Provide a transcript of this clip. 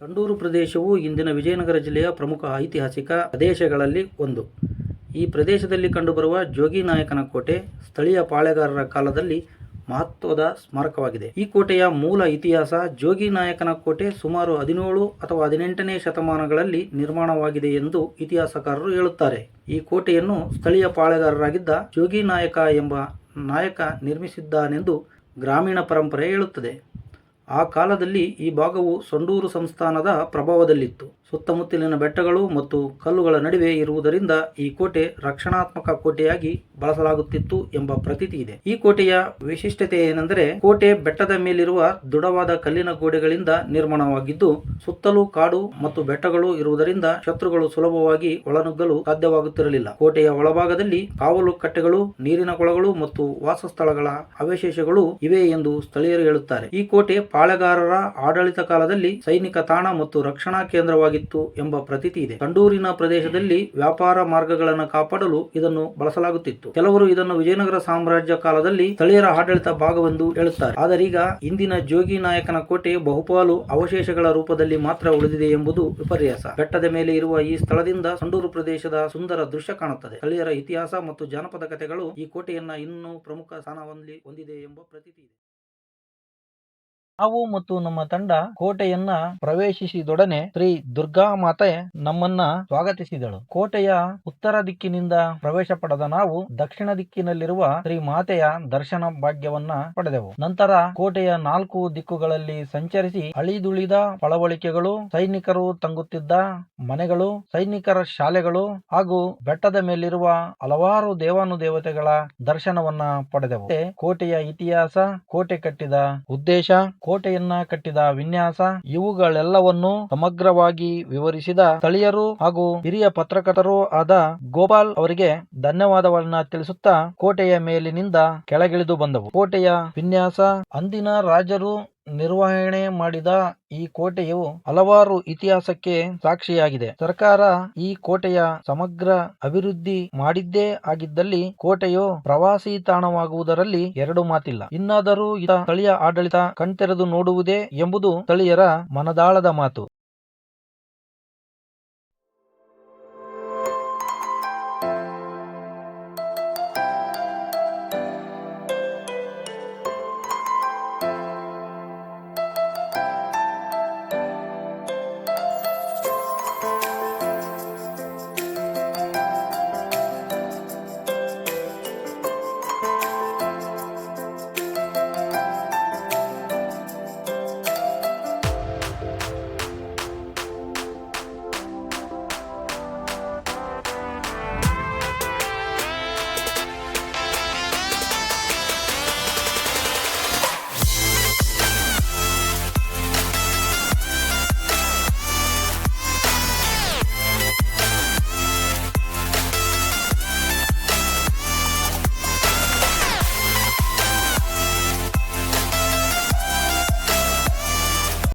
ಸಂಡೂರು ಪ್ರದೇಶವು ಇಂದಿನ ವಿಜಯನಗರ ಜಿಲ್ಲೆಯ ಪ್ರಮುಖ ಐತಿಹಾಸಿಕ ಪ್ರದೇಶಗಳಲ್ಲಿ ಒಂದು. ಈ ಪ್ರದೇಶದಲ್ಲಿ ಕಂಡುಬರುವ ಜೋಗಿನಾಯಕನ ಕೋಟೆ ಸ್ಥಳೀಯ ಪಾಳೆಗಾರರ ಕಾಲದಲ್ಲಿ ಮಹತ್ವದ ಸ್ಮಾರಕವಾಗಿದೆ. ಈ ಕೋಟೆಯ ಮೂಲ ಇತಿಹಾಸ ಜೋಗಿನಾಯಕನ ಕೋಟೆ ಸುಮಾರು 17 ಅಥವಾ 18ನೇ ಶತಮಾನಗಳಲ್ಲಿ ನಿರ್ಮಾಣವಾಗಿದೆ ಎಂದು ಇತಿಹಾಸಕಾರರು ಹೇಳುತ್ತಾರೆ. ಈ ಕೋಟೆಯನ್ನು ಸ್ಥಳೀಯ ಪಾಳೆಗಾರರಾಗಿದ್ದ ಜೋಗಿನಾಯಕ ಎಂಬ ನಾಯಕ ನಿರ್ಮಿಸಿದ್ದಾನೆಂದು ಗ್ರಾಮೀಣ ಪರಂಪರೆ ಹೇಳುತ್ತದೆ. ಆ ಕಾಲದಲ್ಲಿ ಈ ಭಾಗವು ಸಂಡೂರು ಸಂಸ್ಥಾನದ ಪ್ರಭಾವದಲ್ಲಿತ್ತು. ಸುತ್ತಮುತ್ತಲಿನ ಬೆಟ್ಟಗಳು ಮತ್ತು ಕಲ್ಲುಗಳ ನಡುವೆ ಇರುವುದರಿಂದ ಈ ಕೋಟೆ ರಕ್ಷಣಾತ್ಮಕ ಕೋಟೆಯಾಗಿ ಬಳಸಲಾಗುತ್ತಿತ್ತು ಎಂಬ ಪ್ರತೀತಿ ಇದೆ. ಈ ಕೋಟೆಯ ವಿಶಿಷ್ಟತೆ ಏನೆಂದರೆ, ಕೋಟೆ ಬೆಟ್ಟದ ಮೇಲಿರುವ ದೃಢವಾದ ಕಲ್ಲಿನ ಗೋಡೆಗಳಿಂದ ನಿರ್ಮಾಣವಾಗಿದ್ದು, ಸುತ್ತಲೂ ಕಾಡು ಮತ್ತು ಬೆಟ್ಟಗಳು ಇರುವುದರಿಂದ ಶತ್ರುಗಳು ಸುಲಭವಾಗಿ ಒಳನುಗ್ಗಲು ಸಾಧ್ಯವಾಗುತ್ತಿರಲಿಲ್ಲ. ಕೋಟೆಯ ಒಳಭಾಗದಲ್ಲಿ ಕಾವಲು ಕಟ್ಟೆಗಳು, ನೀರಿನ ಕೊಳಗಳು ಮತ್ತು ವಾಸಸ್ಥಳಗಳ ಅವಶೇಷಗಳು ಇವೆ ಎಂದು ಸ್ಥಳೀಯರು ಹೇಳುತ್ತಾರೆ. ಈ ಕೋಟೆ ಪಾಳೆಗಾರರ ಆಡಳಿತ ಕಾಲದಲ್ಲಿ ಸೈನಿಕ ತಾಣ ಮತ್ತು ರಕ್ಷಣಾ ಕೇಂದ್ರವಾಗಿತ್ತು ಎಂಬ ಪ್ರತೀತಿ ಇದೆ. ಸಂಡೂರಿನ ಪ್ರದೇಶದಲ್ಲಿ ವ್ಯಾಪಾರ ಮಾರ್ಗಗಳನ್ನು ಕಾಪಾಡಲು ಇದನ್ನು ಬಳಸಲಾಗುತ್ತಿತ್ತು. ಕೆಲವರು ಇದನ್ನು ವಿಜಯನಗರ ಸಾಮ್ರಾಜ್ಯ ಕಾಲದಲ್ಲಿ ಸ್ಥಳೀಯರ ಆಡಳಿತ ಭಾಗವೆಂದು ಹೇಳುತ್ತಾರೆ. ಆದರೀಗ ಇಂದಿನ ಜೋಗಿನಾಯಕನ ಕೋಟೆ ಬಹುಪಾಲು ಅವಶೇಷಗಳ ರೂಪದಲ್ಲಿ ಮಾತ್ರ ಉಳಿದಿದೆ ಎಂಬುದು ವಿಪರ್ಯಾಸ. ಬೆಟ್ಟದ ಮೇಲೆ ಇರುವ ಈ ಸ್ಥಳದಿಂದ ಸಂಡೂರು ಪ್ರದೇಶದ ಸುಂದರ ದೃಶ್ಯ ಕಾಣುತ್ತದೆ. ಸ್ಥಳೀಯರ ಇತಿಹಾಸ ಮತ್ತು ಜಾನಪದ ಕಥೆಗಳು ಈ ಕೋಟೆಯನ್ನ ಇನ್ನೂ ಪ್ರಮುಖ ಸ್ಥಾನದಲ್ಲಿ ಹೊಂದಿದೆ ಎಂಬ ಪ್ರತೀತಿ ಇದೆ. ನಾವು ಮತ್ತು ನಮ್ಮ ತಂಡ ಕೋಟೆಯನ್ನ ಪ್ರವೇಶಿಸಿದೊಡನೆ ಶ್ರೀ ದುರ್ಗಾ ಮಾತೆ ನಮ್ಮನ್ನ ಸ್ವಾಗತಿಸಿದಳು. ಕೋಟೆಯ ಉತ್ತರ ದಿಕ್ಕಿನಿಂದ ಪ್ರವೇಶ ಪಡೆದ ನಾವು ದಕ್ಷಿಣ ದಿಕ್ಕಿನಲ್ಲಿರುವ ಶ್ರೀ ಮಾತೆಯ ದರ್ಶನ ಭಾಗ್ಯವನ್ನ ಪಡೆದೆವು. ನಂತರ ಕೋಟೆಯ 4 ದಿಕ್ಕುಗಳಲ್ಲಿ ಸಂಚರಿಸಿ ಅಳಿದುಳಿದ ಪಳವಳಿಕೆಗಳು, ಸೈನಿಕರು ತಂಗುತ್ತಿದ್ದ ಮನೆಗಳು, ಸೈನಿಕರ ಶಾಲೆಗಳು ಹಾಗೂ ಬೆಟ್ಟದ ಮೇಲಿರುವ ಹಲವಾರು ದೇವಾನುದೇವತೆಗಳ ದರ್ಶನವನ್ನ ಪಡೆದೆವು. ಕೋಟೆಯ ಇತಿಹಾಸ, ಕೋಟೆ ಕಟ್ಟಿದ ಉದ್ದೇಶ, ಕೋಟೆಯನ್ನ ಕಟ್ಟಿದ ವಿನ್ಯಾಸ ಇವುಗಳೆಲ್ಲವನ್ನು ಸಮಗ್ರವಾಗಿ ವಿವರಿಸಿದ ಸ್ಥಳೀಯರು ಹಾಗೂ ಹಿರಿಯ ಪತ್ರಕರ್ತರು ಆದ ಗೋಪಾಲ್ ಅವರಿಗೆ ಧನ್ಯವಾದವನ್ನ ತಿಳಿಸುತ್ತಾ ಕೋಟೆಯ ಮೇಲಿನಿಂದ ಕೆಳಗಿಳಿದು ಬಂದವು. ಕೋಟೆಯ ವಿನ್ಯಾಸ, ಅಂದಿನ ರಾಜರು ನಿರ್ವಹಣೆ ಮಾಡಿದ ಈ ಕೋಟೆಯು ಹಲವಾರು ಇತಿಹಾಸಕ್ಕೆ ಸಾಕ್ಷಿಯಾಗಿದೆ. ಸರ್ಕಾರ ಈ ಕೋಟೆಯ ಸಮಗ್ರ ಅಭಿವೃದ್ಧಿ ಮಾಡಿದ್ದೇ ಆಗಿದ್ದಲ್ಲಿ ಕೋಟೆಯು ಪ್ರವಾಸಿ ತಾಣವಾಗುವುದರಲ್ಲಿ 2 ಮಾತಿಲ್ಲ. ಇನ್ನಾದರೂ ಸ್ಥಳೀಯ ಆಡಳಿತ ಕಣ್ತೆರೆದು ನೋಡುವುದೇ ಎಂಬುದು ಸ್ಥಳೀಯರ ಮನದಾಳದ ಮಾತು.